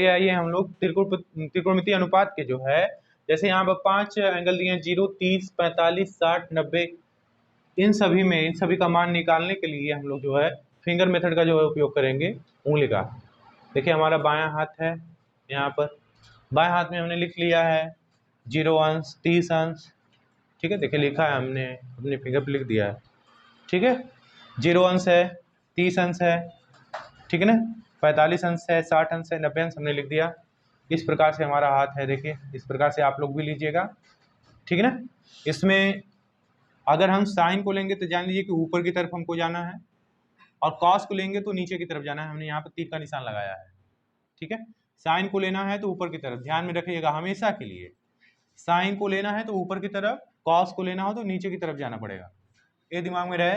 ये आइए हम लोग त्रिकोणमितीय अनुपात के जो है, जैसे यहाँ पर 5 एंगल दिए हैं, 0, 30, 45, 60, 90, इन सभी का मान निकालने के लिए हम लोग जो है फिंगर मेथड का जो है उपयोग करेंगे, उंगली का। देखिए हमारा बायां हाथ है, यहाँ पर बाएं हाथ में हमने लिख लिया है 0 अंश, 30 अंश, ठीक है। देखिए लिखा है हमने, अपने फिंगर पे लिख दिया है, ठीक है। 0 अंश है, 30 अंश है, ठीक है ना, 45 अंश है, 60 अंश है, 90 अंश हमने लिख दिया। इस प्रकार से हमारा हाथ है, देखिए इस प्रकार से आप लोग भी लीजिएगा, ठीक है ना। इसमें अगर हम साइन को लेंगे तो जान लीजिए कि ऊपर की तरफ हमको जाना है, और कॉस को लेंगे तो नीचे की तरफ जाना है। हमने यहाँ पर तीर का निशान लगाया है, ठीक है। साइन को लेना है तो ऊपर की तरफ, ध्यान में रखिएगा हमेशा के लिए, साइन को लेना है तो ऊपर की तरफ, कॉस को लेना हो तो नीचे की तरफ जाना पड़ेगा। ये दिमाग में रहे,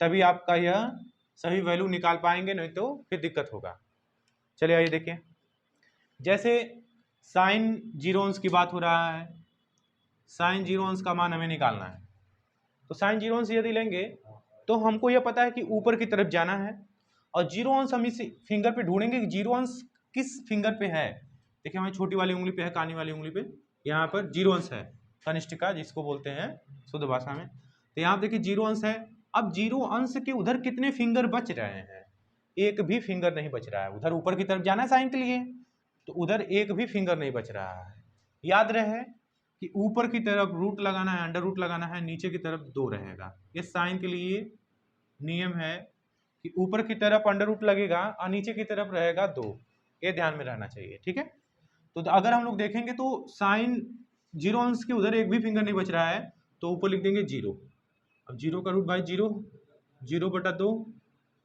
तभी आपका यह सही वैल्यू निकाल पाएंगे, नहीं तो फिर दिक्कत होगा। चलिए आइए देखिए, जैसे साइन 0 अंश की बात हो रहा है, साइन 0 अंश का मान हमें निकालना है। तो साइन 0 अंश यदि लेंगे तो हमको यह पता है कि ऊपर की तरफ जाना है, और 0 अंश हम इस फिंगर पे ढूंढेंगे कि 0 अंश किस फिंगर पे है। देखिए हमारी छोटी वाली उंगली पे है, कानी वाली उंगली पे, यहाँ पर 0 अंश है, कनिष्ठिका जिसको बोलते हैं शुद्ध भाषा में। तो यहाँ देखिए 0 अंश है। अब 0 अंश के उधर कितने फिंगर बच रहे हैं? एक भी फिंगर नहीं बच रहा है। उधर ऊपर की तरफ जाना है साइन के लिए, तो उधर एक भी फिंगर नहीं बच रहा है। याद रहे कि ऊपर की तरफ रूट लगाना है, अंडर रूट लगाना है, नीचे की तरफ 2 रहेगा। ये साइन के लिए नियम है कि ऊपर की तरफ अंडर रूट लगेगा और नीचे की तरफ रहेगा 2। ये ध्यान में रहना चाहिए, ठीक है। तो अगर हम लोग देखेंगे तो साइन 0 अंश के उधर एक भी फिंगर नहीं बच रहा है, तो ऊपर लिख देंगे 0। अब 0 का रूट भाई 0, 0/2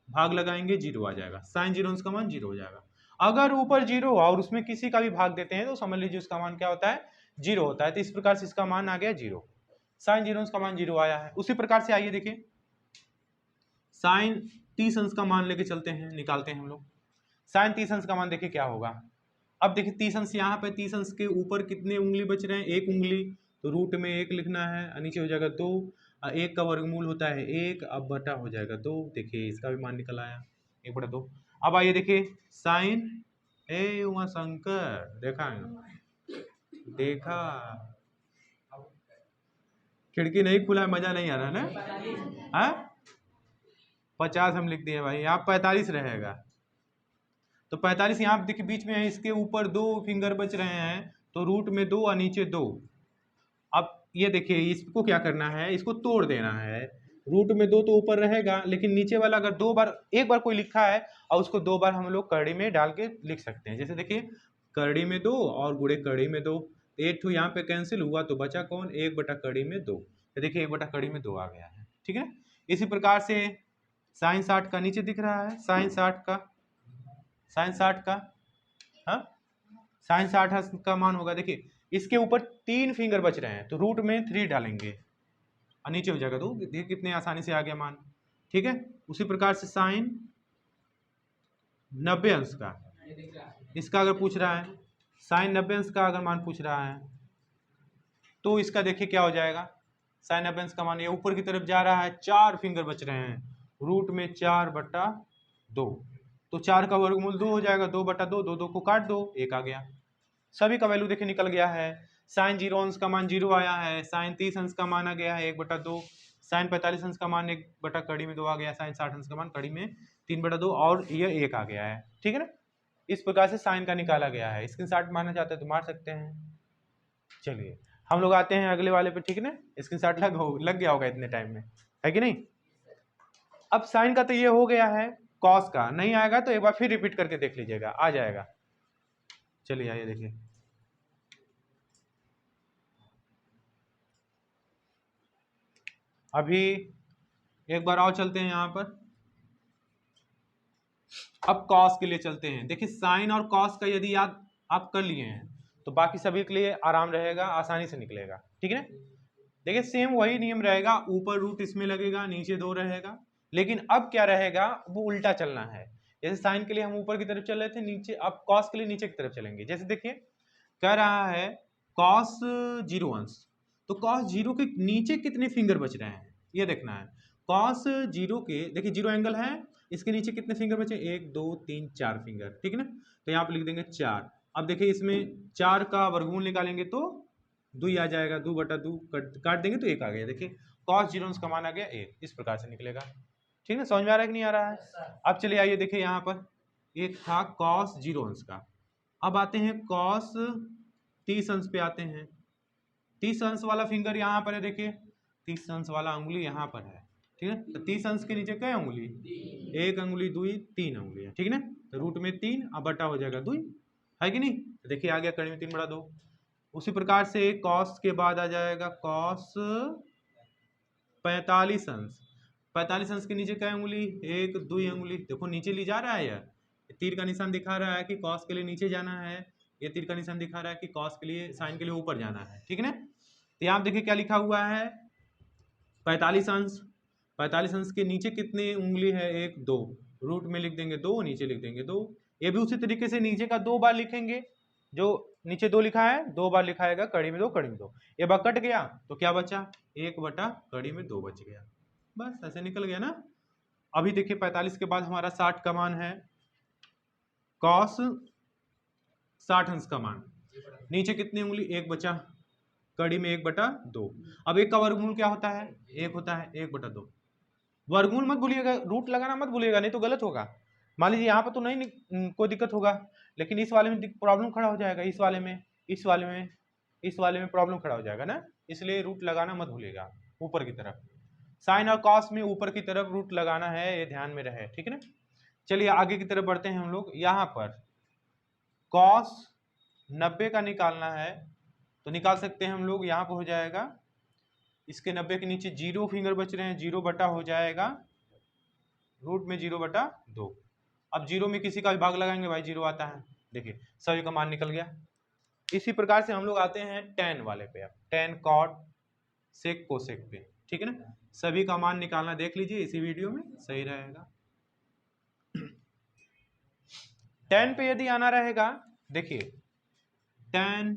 भाग लगाएंगे 0 आ जाएगा। साइन 0 अंश का मान 0 हो जाएगा। अगर ऊपर 0 और उसमें किसी का भी भाग देते हैं तो समझ लीजिए उसका मान क्या होता है, 0 होता है। तो इस प्रकार से इसका मान आ गया 0, साइन 0 अंश का मान 0 आया है। उसी प्रकार से आइए देखिए, साइन 30 अंश का मान लेके चलते हैं, निकालते हैं हम लोग। साइन 30 अंश का मान देखिए क्या होगा। अब देखिए 30 अंश, यहाँ पे 30 अंश के ऊपर कितने उंगली बच रहे हैं? एक उंगली, तो रूट में 1 लिखना है, नीचे हो जाएगा 2, 1 का वर्गमूल होता है 1, अब बटा हो जाएगा 2। देखिए इसका भी मान निकल आया 1/2। अब आइए देखिए साइन, ए उमा शंकर, देखा खिड़की नहीं खुला है, मजा नहीं आ रहा ना। हाँ 50 हम लिख दिए भाई, यहाँ 45 रहेगा। तो 45 यहाँ देखिए बीच में है, इसके ऊपर 2 फिंगर बच रहे हैं, तो रूट में 2 और नीचे 2। अब ये देखिए इसको क्या करना है, इसको तोड़ देना है। रूट में 2 तो ऊपर रहेगा, लेकिन नीचे वाला अगर एक बार कोई लिखा है और उसको 2 बार हम लोग करड़ी में डाल के लिख सकते हैं। जैसे देखिए करड़ी में 2 और गुणे करड़ी में 2, 8 यहाँ पे कैंसिल हुआ तो बचा कौन, 1/कड़ी में 2। तो देखिए 1/कड़ी में 2 आ गया है, ठीक है। इसी प्रकार से साइन 60 का नीचे दिख रहा है, साइन 60 का, हाँ साइन 60 का मान होगा। देखिए इसके ऊपर 3 फिंगर बच रहे हैं, तो रूट में 3 डालेंगे और नीचे हो जाएगा 2। देखिए कितने आसानी से आ गया मान, ठीक है। उसी प्रकार से साइन 90 अंश का, इसका अगर पूछ रहा है, साइन 90 अंश का अगर मान पूछ रहा है, तो इसका देखिए क्या हो जाएगा। साइन 90 अंश का मान ये ऊपर की तरफ जा रहा है, 4 फिंगर बच रहे हैं, रूट में 4/2, तो 4 का वर्गमूल 2 हो जाएगा, 2/2, 2 को काट दो, 1 आ गया। सभी का वैल्यू देखिए निकल गया है। साइन 0 अंश का मान 0 आया है, साइन 30 अंश का मान आ गया है 1/2, साइन 45 अंश का मान 1/कड़ी में 2 आ गया, साइन 60 अंश का मान कड़ी में 3/2 और ये 1 आ गया है, ठीक है ना। इस प्रकार से साइन का निकाला गया है। स्क्रीनशॉट मारना चाहते हैं तो मार सकते हैं। चलिए हम लोग आते हैं अगले वाले पे, ठीक है ना। स्क्रीनशॉट लग गया होगा इतने टाइम में, है कि नहीं। अब साइन का तो ये हो गया है, कॉस का नहीं आएगा तो एक बार फिर रिपीट करके देख लीजिएगा, आ जाएगा। चलिए आइए देखिए, अभी एक बार और चलते हैं यहाँ पर। अब कॉस के लिए चलते हैं। देखिए साइन और कॉस का यदि याद आप कर लिए हैं तो बाकी सभी के लिए आराम रहेगा, आसानी से निकलेगा, ठीक है ना। देखिए सेम वही नियम रहेगा, ऊपर रूट इसमें लगेगा, नीचे 2 रहेगा, लेकिन अब क्या रहेगा, वो उल्टा चलना है। जैसे साइन के लिए हम ऊपर की तरफ चल रहे थे, नीचे, अब कॉस के लिए नीचे की तरफ चलेंगे। जैसे देखिए कह रहा है कॉस 0 अंश, तो कॉस 0 के नीचे कितने फिंगर बच रहे हैं ये देखना है। कॉस 0 के, देखिए 0 एंगल है, इसके नीचे कितने फिंगर बचे, 1 2 3 4 फिंगर, ठीक है ना। तो यहाँ पे लिख देंगे 4। अब देखिए इसमें 4 का वर्गमूल निकालेंगे तो 2 आ जाएगा, 2/2 काट देंगे तो 1 आ गया। देखिए cos 0 अंश का मान आ गया 1, इस प्रकार से निकलेगा। ठीक है, समझ में आ रहा है कि नहीं आ रहा है? अब चलिए आइए देखिए यहाँ पर एक था cos 0 अंश का, अब आते हैं cos 30 अंश पे आते हैं। 30 अंश वाला फिंगर यहाँ पर है, देखिए 30 अंश वाला उंगली यहाँ पर है। ठीक है, तो 30 अंश के नीचे क्या उंगली? 1 अंगुली 2 3 अंगुली है। ठीक है ना, तो रूट में 3 अब बटा हो जाएगा 2, है कि नहीं? तो देखिए आ गया कड़ी में 3/2। उसी प्रकार से cos के बाद आ जाएगा cos 45 अंश। 45 अंश के नीचे क्या उंगली? 1 2 अंगुली। देखो नीचे ली जा रहा है, यार तीर का निशान दिखा रहा है कि cos के लिए नीचे जाना है, ये तीर का निशान दिखा रहा है कि cos के लिए साइन के लिए ऊपर जाना है। ठीक है ना, तो यहाँ देखिए क्या लिखा हुआ है 45 अंश। 45 अंश के नीचे कितनी उंगली है? 1 2, रूट में लिख देंगे 2, नीचे लिख देंगे 2। ये भी उसी तरीके से नीचे का 2 बार लिखेंगे, जो नीचे 2 लिखा है 2 बार लिखाएगा, कड़ी में 2 कड़ी में 2। ये बार कट गया तो क्या बचा? 1 बटा कड़ी में 2 बच गया, बस ऐसे निकल गया ना। अभी देखिए 45 के बाद हमारा 60 का मान है, cos 60 अंश का मान। नीचे कितनी उंगली? 1 बचा, कड़ी में 1/2। अब 1 का वर्गमूल क्या होता है? 1 होता है, 1/2। वर्गमूल मत भूलिएगा, रूट लगाना मत भूलिएगा, नहीं तो गलत होगा। मान लीजिए यहाँ पर तो नहीं कोई दिक्कत होगा, लेकिन इस वाले में प्रॉब्लम खड़ा हो जाएगा, इस वाले में, इस वाले में, इस वाले में प्रॉब्लम खड़ा हो जाएगा ना, इसलिए रूट लगाना मत भूलिएगा ऊपर की तरफ। साइन और कॉस में ऊपर की तरफ रूट लगाना है, ये ध्यान में रहे। ठीक है ना, चलिए आगे की तरफ बढ़ते हैं हम लोग। यहाँ पर cos 90 का निकालना है तो निकाल सकते हैं हम लोग। यहाँ पर हो जाएगा इसके 90 के नीचे 0 फिंगर बच रहे हैं, 0 बटा हो जाएगा रूट में 0/2। अब 0 में किसी का भी भाग लगाएंगे भाई 0 आता है, देखिए सभी का मान निकल गया। इसी प्रकार से हम लोग आते हैं tan वाले पे, अब tan cot sec cosec पे। ठीक है ना, सभी का मान निकालना देख लीजिए इसी वीडियो में, सही रहेगा। tan पे यदि आना रहेगा, देखिए tan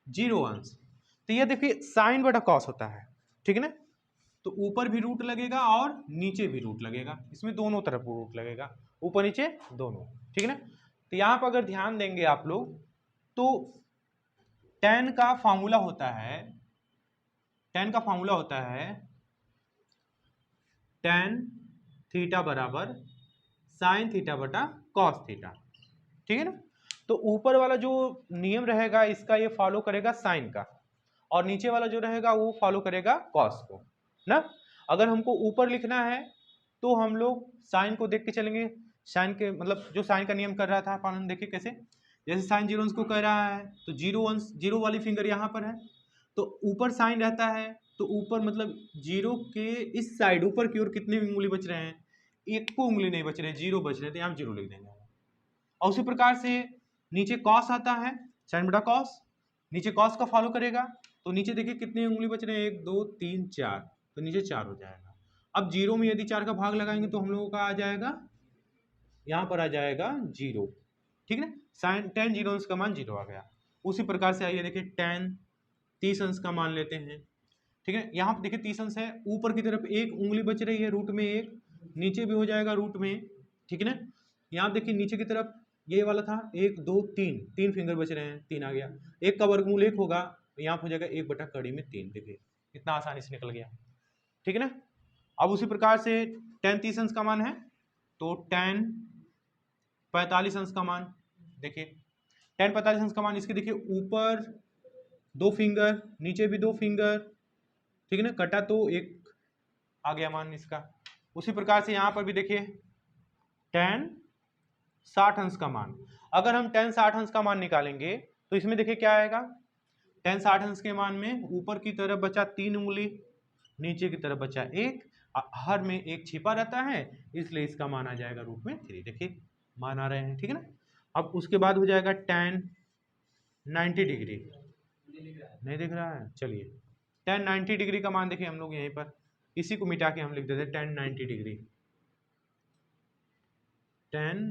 0 अंश, तो ये देखिए साइन बटा कॉस होता है। ठीक है ना, तो ऊपर भी रूट लगेगा और नीचे भी रूट लगेगा, इसमें दोनों तरफ रूट लगेगा, ऊपर नीचे दोनों। ठीक है ना, तो यहाँ पर अगर ध्यान देंगे आप लोग तो tan का फॉर्मूला होता है, tan का फॉर्मूला होता है tan थीटा बराबर साइन थीटा बटा कॉस थीटा। ठीक है ना, तो ऊपर वाला जो नियम रहेगा इसका ये फॉलो करेगा साइन का, और नीचे वाला जो रहेगा वो फॉलो करेगा कॉस को ना। अगर हमको ऊपर लिखना है तो हम लोग साइन को देख के चलेंगे, साइन के मतलब जो साइन का नियम कर रहा था पालन, देखिए कैसे, जैसे साइन 0 अंश को कह रहा है तो 0 अंश, 0 वाली फिंगर यहाँ पर है, तो ऊपर साइन रहता है तो ऊपर मतलब 0 के इस साइड ऊपर की ओर कितने उंगली बच रहे हैं? 1 को उंगली नहीं बच रहे, 0 बच रहे, तो यहाँ 0 लिख देंगे। और उसी प्रकार से नीचे कॉस आता है, साइन बटा कॉस, नीचे कॉस का फॉलो करेगा, तो नीचे देखिए कितने उंगली बच रहे हैं? 1 2 3 4, तो नीचे 4 हो जाएगा। अब 0 में यदि 4 का भाग लगाएंगे तो हम लोगों का आ जाएगा, यहाँ पर आ जाएगा 0। ठीक है, साइन tan 0 अंश का मान 0 आ गया। उसी प्रकार से आइए देखिए tan 30 अंश का मान लेते हैं। ठीक है, यहाँ पर देखिए 30 अंश है, ऊपर की तरफ 1 उंगली बच रही है रूट में 1, नीचे भी हो जाएगा रूट में। ठीक है ना, यहाँ देखिए नीचे की तरफ ये वाला था 1 2 3, 3 फिंगर बच रहे हैं, 3 आ गया, 1 का वर्गमूल 1 होगा, तो यहाँ हो जाएगा 1 बटा कड़ी में 3। देखिए कितना आसानी से निकल गया। ठीक है ना, अब उसी प्रकार से tan 30 अंश का मान है तो tan 45 अंश का मान, देखिए tan 45 अंश का मान, इसके देखिए ऊपर 2 फिंगर, नीचे भी 2 फिंगर। ठीक है ना, कटा तो 1 आ गया मान इसका। उसी प्रकार से यहाँ पर भी देखिए tan 60 अंश का मान, अगर हम tan 60 अंश का मान निकालेंगे तो इसमें देखिए क्या आएगा, tan 60 अंश के मान में ऊपर की तरफ बचा 3 उंगली, नीचे की तरफ बचा 1, हर में 1 छिपा रहता है, इसलिए इसका मान आ जाएगा रूट में 3। देखिए मान आ रहे हैं। ठीक है ना, अब उसके बाद हो जाएगा tan 90 डिग्री, नहीं दिख रहा है, चलिए tan 90 डिग्री का मान देखिए हम लोग यहीं पर इसी को मिटा के हम लिख देते हैं tan 90 डिग्री, tan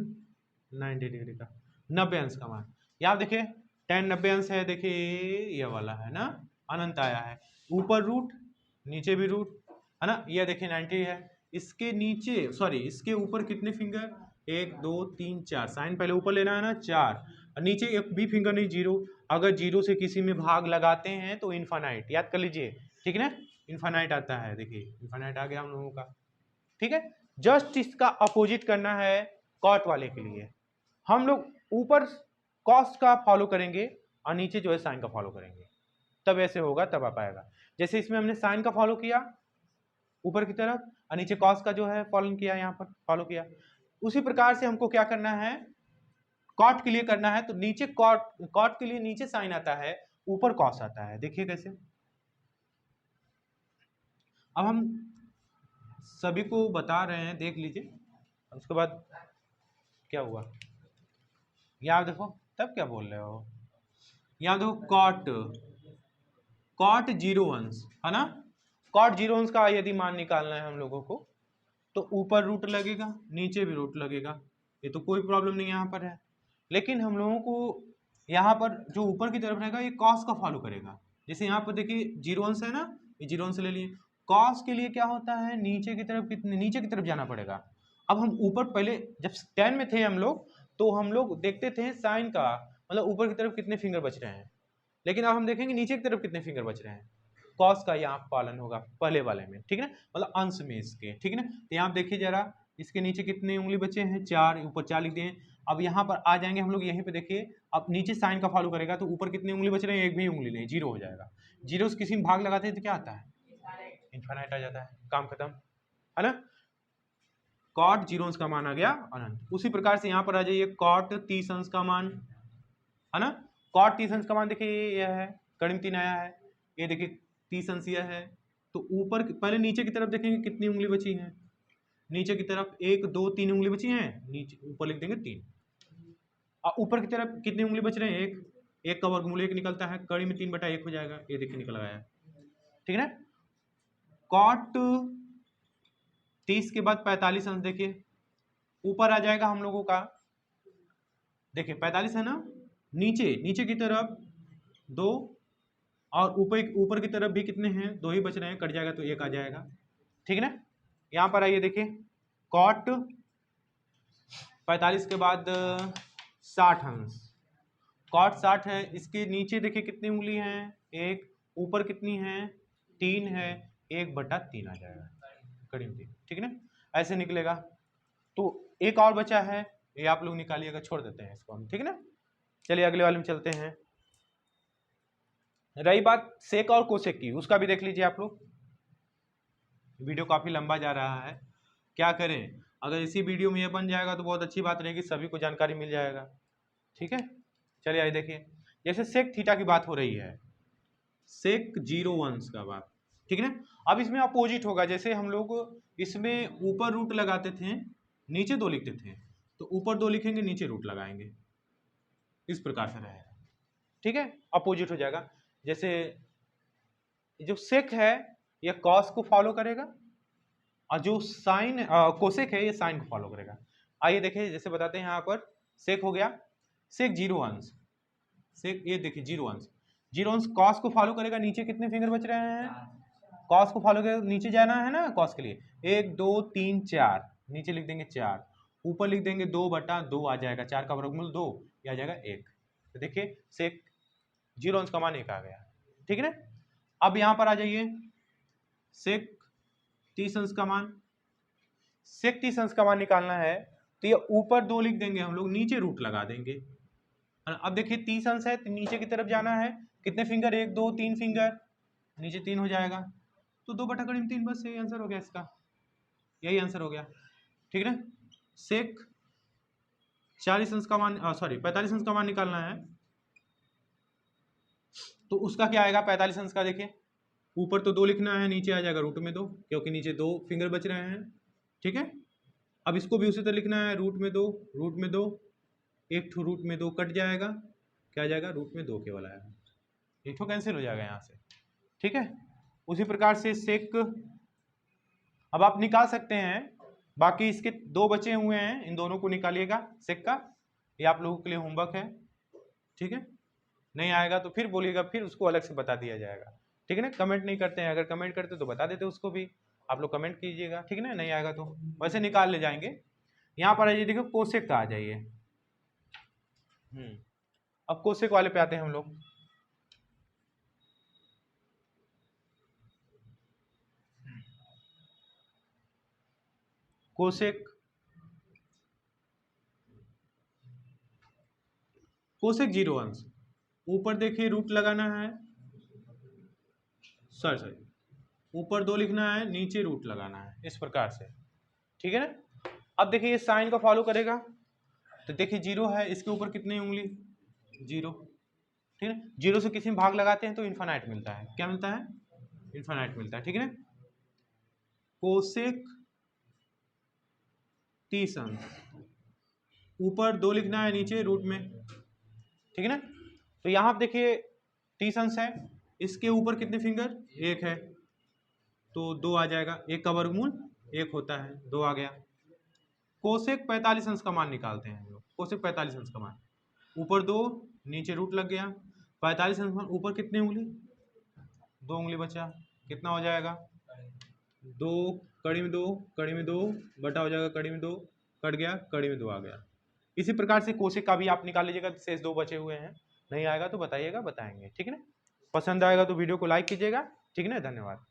90 डिग्री का 90 अंश का मान। यहाँ देखिए tan 90 अंश है, देखिए ये वाला है ना, अनंत आया है, ऊपर रूट नीचे भी रूट है ना, ये देखिए 90 है, इसके नीचे सॉरी इसके ऊपर कितने फिंगर? 1 2 3 4, साइन पहले ऊपर लेना है ना 4, और नीचे एक भी फिंगर नहीं, 0। अगर 0 से किसी में भाग लगाते हैं तो इन्फानाइट, याद कर लीजिए, ठीक है ना, इन्फानाइट आता है, देखिए इन्फानाइट आ गया हम लोगों का, ठीक है। जस्ट इसका अपोजिट करना है कॉट वाले के लिए, हम लोग ऊपर कॉस का फॉलो करेंगे और नीचे जो है साइन का फॉलो करेंगे, तब ऐसे होगा, तब आ पाएगा। जैसे इसमें हमने साइन का फॉलो किया ऊपर की तरफ और नीचे कॉस का जो है फॉलो किया, यहाँ पर फॉलो किया, उसी प्रकार से हमको क्या करना है, कॉट के लिए करना है, तो नीचे कॉट के लिए नीचे साइन आता है, ऊपर कॉस आता है, देखिए कैसे। अब हम सभी को बता रहे हैं, देख लीजिए, उसके बाद क्या हुआ, यहाँ देखो, तब क्या बोल रहे हो, यहाँ देखो कॉट 0 अंश है ना, कॉट 0 अंश का यदि मान निकालना है हम लोगों को, तो ऊपर रूट लगेगा, नीचे भी रूट लगेगा, ये तो कोई प्रॉब्लम नहीं यहाँ पर है। लेकिन हम लोगों को यहाँ पर जो ऊपर की तरफ रहेगा ये कॉस का फॉलो करेगा। जैसे यहाँ पर देखिए 0 अंश है ना, ये 0 अंश ले लिए। कॉस के लिए क्या होता है, नीचे की तरफ कितने, नीचे की तरफ जाना पड़ेगा। अब हम ऊपर पहले जब 10 में थे हम लोग, तो हम लोग देखते थे साइन का, मतलब ऊपर की तरफ कितने फिंगर बच रहे हैं, लेकिन अब हम देखेंगे नीचे की तरफ कितने फिंगर बच रहे हैं, कॉस का यहाँ पालन होगा पहले वाले में, ठीक है ना, मतलब अंश में इसके, ठीक है ना। तो यहाँ देखिए जरा, इसके नीचे कितने उंगली बचे हैं, 4, ऊपर 4 लिख दिए। अब यहाँ पर आ जाएंगे हम लोग, यहीं पे देखिए, अब नीचे साइन का फॉलो करेगा तो ऊपर कितने उंगली बच रहे हैं, एक भी उंगली नहीं, 0 हो जाएगा। 0 से किसी में भाग लगाते हैं तो क्या आता है, इन्फानाइट आ जाता है, काम खत्म, है ना। कॉट 0 अंश का मान आ गया अनंत। उसी प्रकार से यहाँ पर आ जाइए, कॉट 30 अंश का मान, है ना, कॉट 30 अंश का मान देखिए यह है, कड़िम 3 आया है, ये देखिए 30 अंश यह है। तो ऊपर पहले नीचे की तरफ देखेंगे कितनी उंगली बची है, नीचे की तरफ 1 2 3 उंगली बची हैं, नीचे ऊपर लिख देंगे 3, और ऊपर की तरफ कितने उंगली बच रहे हैं, 1, 1 का वर्गमूल 1 निकलता है, कड़ी में 3/1 हो जाएगा, ये देखिए निकल आया, ठीक है ना। कॉट 30 के बाद 45 अंश देखिए ऊपर आ जाएगा हम लोगों का, देखिए 45 है ना, नीचे की तरफ 2, और ऊपर की तरफ भी कितने हैं, 2 ही बच रहे हैं, कट जाएगा तो 1 आ जाएगा, ठीक है ना। यहाँ पर आइए देखिए, कॉट 45 के बाद 60 अंश, कॉट 60 है, इसके नीचे देखिए कितनी उंगली हैं, 1, ऊपर कितनी है, 3 है, 1/3 आ जाएगा, करीब 3, ठीक है ना, ऐसे निकलेगा। तो एक और बचा है, ये आप लोग निकालिएगा, छोड़ देते हैं इसको हम, ठीक है ना। चलिए अगले वाले में चलते हैं। रही बात सेक और कोसेक की, उसका भी देख लीजिए आप लोग, वीडियो काफी लंबा जा रहा है, क्या करें, अगर इसी वीडियो में ये बन जाएगा तो बहुत अच्छी बात रहेगी, सभी को जानकारी मिल जाएगा, ठीक है। चलिए आइए देखिए, जैसे सेक थीटा की बात हो रही है, सेक 0 अंश का बात, ठीक है ना। अब इसमें अपोजिट होगा, जैसे हम लोग इसमें ऊपर रूट लगाते थे, नीचे 2 लिखते थे, तो ऊपर 2 लिखेंगे, नीचे रूट लगाएंगे, इस प्रकार से रहेगा, ठीक है, अपोजिट हो जाएगा। जैसे जो सेक है ये कॉस को फॉलो करेगा, और जो साइन कोसेक है ये साइन को फॉलो करेगा। आइए देखिए, जैसे बताते हैं यहाँ पर, सेक हो गया, सेक 0 अंश, सेक ये देखिए 0 अंश, 0 अंश कॉस को फॉलो करेगा, नीचे कितने फिंगर बच रहे हैं, कॉस को फॉलो करेगा, नीचे जाना है ना कॉस के लिए, 1 2 3 4, नीचे लिख देंगे 4, ऊपर लिख देंगे 2/2 आ जाएगा, 4 का वर्गमूल 2, ये आ जाएगा 1। तो देखिए सेक 0 अंश का मान 1 आ गया, ठीक है ना। अब यहाँ पर आ जाइए, सेक 30 अंश का मान, सेक 30 अंश का मान निकालना है, तो ये ऊपर 2 लिख देंगे हम लोग, नीचे रूट लगा देंगे। अब देखिए 30 अंश है तो नीचे की तरफ जाना है, कितने फिंगर, 1 2 3 फिंगर, नीचे 3 हो जाएगा, तो 2/3, बस यही आंसर हो गया इसका, यही आंसर हो गया, ठीक है ना। सेक 40 अंश का मान, सॉरी 45 अंश का मान निकालना है, तो उसका क्या आएगा 45 अंश का, देखिए ऊपर तो 2 लिखना है, नीचे आ जाएगा रूट में 2, क्योंकि नीचे 2 फिंगर बच रहे हैं, ठीक है। अब इसको भी उसी तरह लिखना है, रूट में 2, रूट में 2, एक ठो रूट में 2 कट जाएगा, क्या आ जाएगा, रूट में 2 केवल आएगा, एक ठो कैंसिल हो जाएगा यहाँ से, ठीक है। उसी प्रकार से सेक अब आप निकाल सकते हैं, बाकी इसके 2 बचे हुए हैं, इन दोनों को निकालिएगा सेक का, ये आप लोगों के लिए होमवर्क है, ठीक है। नहीं आएगा तो फिर बोलिएगा, फिर उसको अलग से बता दिया जाएगा, ठीक है ना। कमेंट नहीं करते हैं, अगर कमेंट करते तो बता देते उसको भी, आप लोग कमेंट कीजिएगा, ठीक है ना, नहीं आएगा तो वैसे निकाल ले जाएंगे। यहाँ पर आइए, देखो कोसेक का आ जाइए। अब कोसेक वाले पे आते हैं हम लोग। कोसेक, कोसेक 0 अंश, ऊपर देखिए रूट लगाना है, सॉरी ऊपर 2 लिखना है, नीचे रूट लगाना है, इस प्रकार से, ठीक है ना। अब देखिए ये साइन का फॉलो करेगा, तो देखिए 0 है, इसके ऊपर कितनी उंगली, 0, ठीक है। 0 से किसी में भाग लगाते हैं तो इन्फिनाइट मिलता है, क्या मिलता है, इन्फिनाइट मिलता है, ठीक है ना। कोसेक 30 अंश, ऊपर 2 लिखना है, नीचे रूट में, ठीक है ना। तो यहाँ आप देखिए 30 अंश है, इसके ऊपर कितने फिंगर, 1 है, तो 2 आ जाएगा, 1 का वर्गमूल 1 होता है, 2 आ गया। कोसेक 45 अंश का मान निकालते हैं हम लोग, कोसेक 45 अंश का मान, ऊपर 2 नीचे रूट लग गया, 45 अंश मान ऊपर कितनी उंगली, 2 उंगली बचा, कितना हो जाएगा, 2 कड़ी में 2 कड़ी में 2 बटा हो जाएगा, कड़ी में 2 कट गया, कड़ी में 2 आ गया। इसी प्रकार से कोसेक का भी आप निकाल लीजिएगा, शेष 2 बचे हुए हैं, नहीं आएगा तो बताइएगा, बताएंगे, ठीक है ना। पसंद आएगा तो वीडियो को लाइक कीजिएगा, ठीक है ना, धन्यवाद।